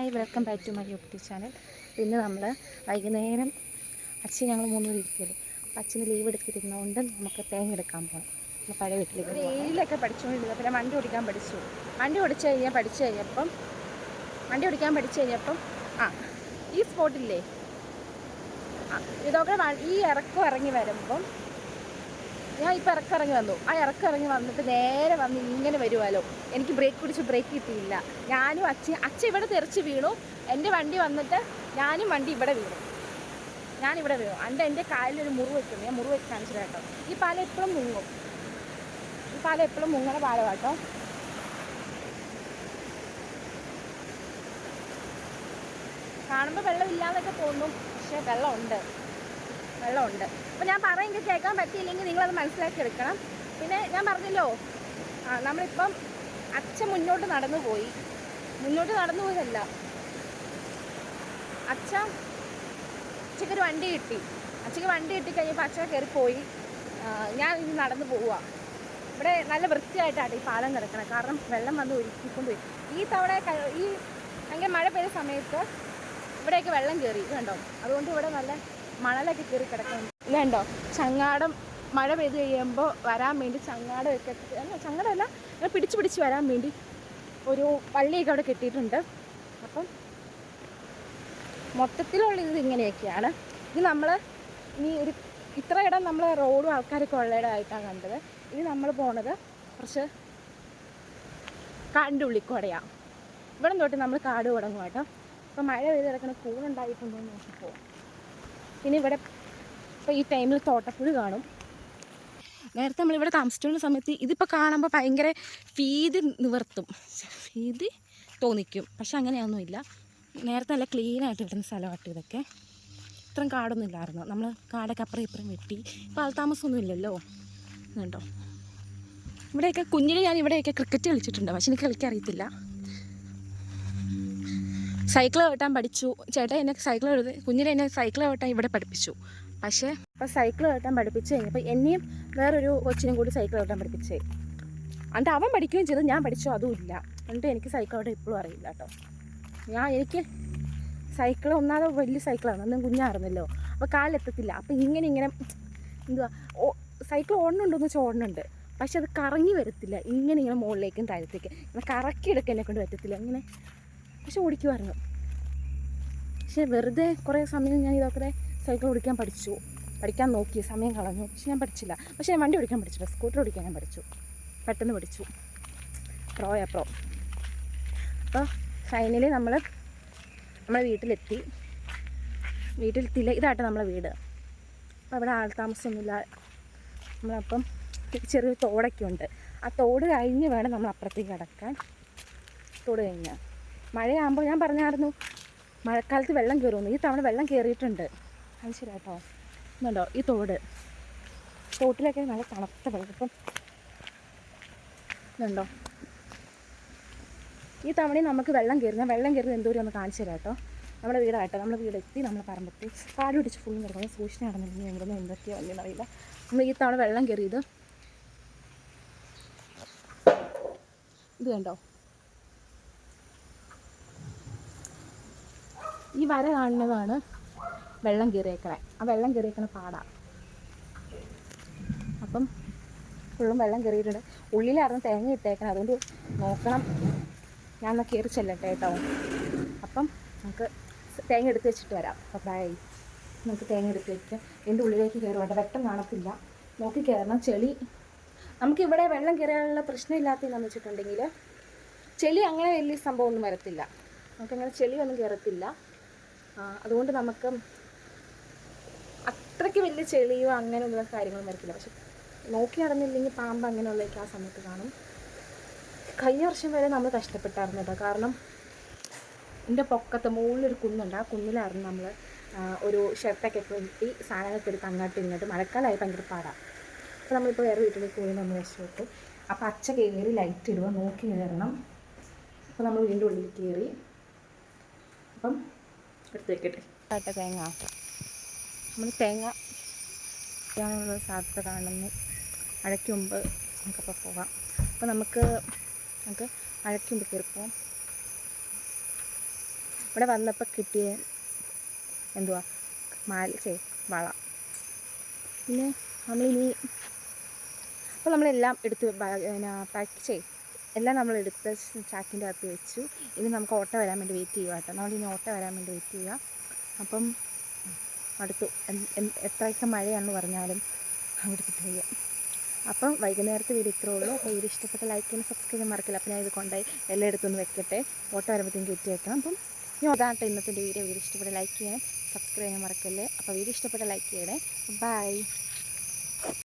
Hi, welcome back to my YouTube channel. ഇന്ന് നമ്മൾ വൈകുന്നേരം ഞങ്ങൾ 3 പേര് ഇരിക്കുമല്ലോ, അപ്പോൾ അച്ഛന് ലീവ് എടുത്തിരുന്നതുകൊണ്ട് നമുക്ക് തേങ്ങ എടുക്കാൻ പോകണം. നമ്മൾ പഴയ വീട്ടിലേക്ക് ഒരു 7-ലൊക്കെ പഠിച്ചുകൊണ്ടിരുന്നത്. പിന്നെ വണ്ടി ഓടിക്കാൻ പഠിച്ചു. വണ്ടി ഓടിച്ചു കഴിഞ്ഞപ്പം ഈ സ്പോട്ടില്ലേ, ഇതൊക്കെ ഈ ഇറങ്ങി വരുമ്പം ഞാൻ ഇപ്പോൾ ഇറങ്ങി വന്നു. ആ ഇറങ്ങി വന്നിട്ട് നേരെ വന്ന് ഇങ്ങനെ വരുമല്ലോ, എനിക്ക് ബ്രേക്ക് കിട്ടിയില്ല. ഞാനും അച്ഛൻ ഇവിടെ തെറിച്ച് വീണു. എൻ്റെ വണ്ടി വന്നിട്ട് വണ്ടി ഇവിടെ വീണു. ഞാനിവിടെ വീണു. എൻ്റെ കാലിലൊരു മുറിവ് വെക്കുന്നു. ഞാൻ മുറിവ് വെച്ച് കാണിച്ചില്ല കേട്ടോ. ഈ പാലം എപ്പോഴും മുങ്ങും. മുങ്ങണ പാലം കേട്ടോ. കാണുമ്പോൾ വെള്ളമില്ലാന്നൊക്കെ തോന്നും, പക്ഷേ വെള്ളമുണ്ട്. അപ്പോൾ ഞാൻ പറയുമെങ്കിൽ കേൾക്കാൻ പറ്റിയില്ലെങ്കിൽ നിങ്ങളത് മനസ്സിലാക്കി എടുക്കണം. പിന്നെ ഞാൻ പറഞ്ഞല്ലോ, നമ്മളിപ്പം അച്ഛൻ മുന്നോട്ട് നടന്നു പോയതല്ല, അച്ഛക്കൊരു വണ്ടി കിട്ടി. കഴിഞ്ഞപ്പോൾ അച്ഛൻ കയറിപ്പോയി. ഞാൻ ഇനി നടന്നു പോവുക. ഇവിടെ നല്ല വൃത്തിയായിട്ടാണ് ഈ പാലം കിടക്കണം. കാരണം വെള്ളം വന്ന് ഒഴുക്കിക്കൊണ്ടുപോയി. ഈ തവണ ഭയങ്കര മഴ പെയ്ത സമയത്ത് ഇവിടെയൊക്കെ വെള്ളം കയറി, കണ്ടോ. അതുകൊണ്ട് ഇവിടെ നല്ല മണലൊക്കെ കയറി കിടക്കുന്നുണ്ട്. ഇതുണ്ടോ, ചങ്ങാടം മഴ പെയ്ത് കഴിയുമ്പോൾ വരാൻ വേണ്ടി ചങ്ങാടമല്ല, പിടിച്ച് വരാൻ വേണ്ടി ഒരു വള്ളിയൊക്കെ അവിടെ കെട്ടിയിട്ടുണ്ട്. അപ്പം മൊത്തത്തിലുള്ള ഇത് ഇങ്ങനെയൊക്കെയാണ്. ഇത് നമ്മൾ ഇത്ര ഇടം നമ്മൾ റോഡും ആൾക്കാരൊക്കെ ഉള്ള ഇടമായിട്ടാണ് കണ്ടത്. ഇനി നമ്മൾ പോണത് കുറച്ച് കാടിൻ്റെ ഉള്ളിക്കൂടെയാണ്. ഇവിടെ തൊട്ട് നമ്മൾ കാട് തുടങ്ങും കേട്ടോ. അപ്പോൾ മഴ പെയ്ത് കിടക്കുന്ന കൂണുണ്ടായിട്ടുണ്ടോ എന്ന് നോക്കിപ്പോവും. പിന്നെ ഇവിടെ ഇപ്പോൾ ഈ ടൈമിൽ തോട്ടപ്പുഴ കാണും. നേരത്തെ നമ്മളിവിടെ താമസിച്ചുള്ള സമയത്ത് ഇതിപ്പോൾ കാണുമ്പോൾ ഭയങ്കര ഭീതി തോന്നിക്കും. പക്ഷെ അങ്ങനെയൊന്നുമില്ല. നേരത്തെ നല്ല ക്ലീനായിട്ട് കിട്ടുന്ന സ്ഥലമായിട്ട് ഇതൊക്കെ. ഇത്രയും കാടൊന്നും ഇല്ലായിരുന്നു. നമ്മൾ കാടൊക്കെ അപ്പുറം ഇപ്പുറം വെട്ടി. ഇപ്പോൾ ആൾത്താമസമൊന്നും ഇല്ലല്ലോ. എന്നുണ്ടോ, ഇവിടെയൊക്കെ കുഞ്ഞിലെ ഞാൻ ഇവിടെയൊക്കെ ക്രിക്കറ്റ് കളിച്ചിട്ടുണ്ട്. പക്ഷെ എനിക്ക് കളിക്കാൻ അറിയത്തില്ല. സൈക്കിൾ ചവിട്ടാൻ പഠിച്ചു. ചേട്ടാ കുഞ്ഞിലെ എന്നെ സൈക്കിൾ ചവിട്ടാൻ ഇവിടെ പഠിപ്പിച്ചു. പക്ഷേ അപ്പോൾ സൈക്കിൾ ചവിട്ടാൻ പഠിപ്പിച്ച് കഴിഞ്ഞപ്പോൾ എന്നെയും വേറൊരു കൊച്ചിനും കൂടി സൈക്കിൾ ചവിട്ടാൻ പഠിപ്പിച്ചേ. എന്നിട്ട് അവൻ പഠിക്കുകയും ചെയ്തു, ഞാൻ പഠിച്ചോ അതുമില്ല. എന്നിട്ട് എനിക്ക് സൈക്കിൾ ചവിട്ടാൻ ഇപ്പോഴും അറിയില്ല കേട്ടോ. എനിക്ക് സൈക്കിൾ ഒന്നാമത് വലിയ സൈക്കിളാണ്, ഒന്നും കുഞ്ഞായിരുന്നല്ലോ. അപ്പോൾ കാലെത്തത്തില്ല. അപ്പോൾ ഇങ്ങനെ സൈക്കിൾ ഓടണുണ്ടോയെന്ന് വെച്ചാൽ ഓടണുണ്ട്. പക്ഷെ അത് കറങ്ങി വരത്തില്ല. ഇങ്ങനെ മുകളിലേക്കും താഴത്തേക്ക് കറക്കി എടുക്കാൻ എന്നെ കൊണ്ട് പറ്റത്തില്ല. ഇങ്ങനെ പക്ഷെ ഓടിക്കുമായിരുന്നു. പക്ഷെ വെറുതെ കുറേ സമയം ഞാൻ ഇതൊക്കെ സൈക്കിൾ ഓടിക്കാൻ പഠിക്കാൻ നോക്കി, സമയം കളഞ്ഞു. പക്ഷെ ഞാൻ പഠിച്ചില്ല. പക്ഷെ ഞാൻ വണ്ടി ഓടിക്കാൻ പഠിച്ചില്ല. സ്കൂട്ടർ ഓടിക്കാൻ ഞാൻ പഠിച്ചു. പെട്ടെന്ന് പഠിച്ചു. പ്രോ. അപ്പോൾ ഫൈനലി നമ്മളെ വീട്ടിലെത്തിയില്ല. ഇതാട്ടെ നമ്മളെ വീട്. അപ്പോൾ അവിടെ ആൾത്താമസമൊന്നുമില്ല. നമ്മളപ്പം ചെറിയൊരു തോടൊക്കെ ഉണ്ട്. ആ തോട് കഴിഞ്ഞ് വേണം നമ്മൾ അപ്പുറത്തേക്ക് കടക്കാൻ. തോട് കഴിഞ്ഞാൽ മഴയാകുമ്പോൾ ഞാൻ പറഞ്ഞായിരുന്നു മഴക്കാലത്ത് വെള്ളം കയറുമെന്ന്. ഈ തവണ വെള്ളം കയറിയിട്ടുണ്ട്. അത് ശരി കേട്ടോ. എന്നുണ്ടോ ഈ തോട്ടിലൊക്കെ നല്ല തണുത്ത വെള്ളം. ഇപ്പം ഇതുണ്ടോ, ഈ തവണയും നമുക്ക് വെള്ളം കയറുന്നത് എന്തോരം ഒന്ന് കാണിച്ചു തരാം കേട്ടോ. നമ്മുടെ വീടാട്ടോ. നമ്മൾ വീടെത്തി, നമ്മൾ പറമ്പെത്തി. കാട് പിടിച്ച് ഫുള്ളും കിടക്കുന്നത്. സൂക്ഷിച്ച് നടന്നില്ലെങ്കിൽ എവിടെയൊന്നും എന്തൊക്കെയോ വന്നറിയില്ല. നമ്മൾ ഈ തവണ വെള്ളം കയറിയത് ഇത് കണ്ടോ, ഈ വര കാണുന്നതാണ് വെള്ളം കയറിയേക്കണേ. ആ വെള്ളം കയറിയേക്കണ പാടാണ്. അപ്പം ഫുള്ളും വെള്ളം കയറിയിട്ടുണ്ട്. ഉള്ളിലായിരുന്നു തേങ്ങ ഇട്ടേക്കണം. അതുകൊണ്ട് നോക്കണം. ഞാൻ എന്നാൽ കയറി ചെല്ലട്ടെ കേട്ടോ. അപ്പം നമുക്ക് തേങ്ങ എടുത്ത് വെച്ചിട്ട് വരാം. അപ്പോൾ നമുക്ക് തേങ്ങ എടുത്ത് വെച്ച് എൻ്റെ ഉള്ളിലേക്ക് കയറുവാണ്ട്. വെട്ടം കാണത്തില്ല, നോക്കി കയറണം. ചെളി നമുക്കിവിടെ വെള്ളം കയറാനുള്ള പ്രശ്നമില്ലാത്തതെന്ന് വെച്ചിട്ടുണ്ടെങ്കിൽ ചെളി അങ്ങനെ വലിയ സംഭവമൊന്നും വരത്തില്ല. നമുക്കങ്ങനെ ചെളിയൊന്നും കയറത്തില്ല. അതുകൊണ്ട് നമുക്ക് അത്രയ്ക്ക് വലിയ ചെളിയോ അങ്ങനെയുള്ള കാര്യങ്ങളും വരത്തില്ല. പക്ഷെ നോക്കി നടന്നില്ലെങ്കിൽ പാമ്പ് അങ്ങനെയുള്ളതൊക്കെ ആ സമയത്ത് കാണും. കഴിഞ്ഞ വർഷം വരെ നമ്മൾ കഷ്ടപ്പെട്ടായിരുന്നു കേട്ടോ. കാരണം എൻ്റെ പൊക്കത്ത് മുകളിലൊരു കുന്നുണ്ട്. ആ കുന്നിലായിരുന്നു നമ്മൾ ഒരു ഷർട്ടൊക്കെ കെട്ടി സാധനങ്ങളൊക്കെ എടുത്ത് അങ്ങോട്ടും ഇങ്ങോട്ട്. മഴക്കാലമായി ഭയങ്കര പാടാണ്. അപ്പോൾ നമ്മളിപ്പോൾ വേറെ വീട്ടിലേക്ക് പോയി നമ്മൾ രക്ഷപ്പെട്ടു. അപ്പോൾ അച്ഛ കയറി ലൈറ്റ് ഇടുക, നോക്കി കയറണം. അപ്പോൾ നമ്മൾ വീണ്ടും ഉള്ളിൽ കയറി. അപ്പം എടുത്ത് വെക്കട്ടെ തേങ്ങ. നമ്മൾ തേങ്ങ ചെയ്യാനുള്ള സാധ്യത കാണുന്നു. മഴയ്ക്ക് മുമ്പ് നമുക്കപ്പോൾ പോകാം. അപ്പോൾ നമുക്ക് മഴയ്ക്ക് മുമ്പ് കയറി പോകാം. ഇവിടെ വന്നപ്പോൾ കിട്ടിയ എന്തുവാ വള. പിന്നെ നമ്മളിനി അപ്പോൾ നമ്മളെല്ലാം എടുത്ത് പാക്ക് എല്ലാം നമ്മളെടുത്ത് ചാക്കിൻ്റെ അകത്ത് വെച്ചു. ഇനി നമുക്ക് ഓട്ടോ വരാൻ വേണ്ടി വെയിറ്റ് ചെയ്യുക കേട്ടോ. നമ്മളിനി ഓട്ടോ വരാൻ വേണ്ടി വെയിറ്റ് ചെയ്യുക. അപ്പം അടുത്തു എത്രയൊക്കെ മഴയാണെന്ന് പറഞ്ഞാലും അവിടുത്തെ പോവുക. അപ്പം വൈകുന്നേരത്തെ വീഡിയോ ഇത്രേ ഉള്ളൂ. അപ്പോൾ വീഡിയോ ഇഷ്ടപ്പെട്ട ലൈക്ക് ചെയ്യാൻ സബ്സ്ക്രൈബ് ചെയ്യാൻ മറക്കില്ല. അപ്പോൾ ഞാൻ ഇത് കൊണ്ടുപോയി എല്ലായിടത്തും വെക്കട്ടെ. ഓട്ടോ വരുമ്പോഴത്തേക്കും കയറ്റി വെക്കാം. അപ്പം ഞാൻ അതാട്ടെ ഇന്നത്തെ വീഡിയോ ഇഷ്ടപ്പെട്ട ലൈക്ക് ചെയ്യാൻ സബ്സ്ക്രൈബ് ചെയ്യാൻ മറക്കല്ലേ. അപ്പോൾ വീഡിയോ ഇഷ്ടപ്പെട്ട ലൈക്ക് ചെയ്യണേ. ബൈ.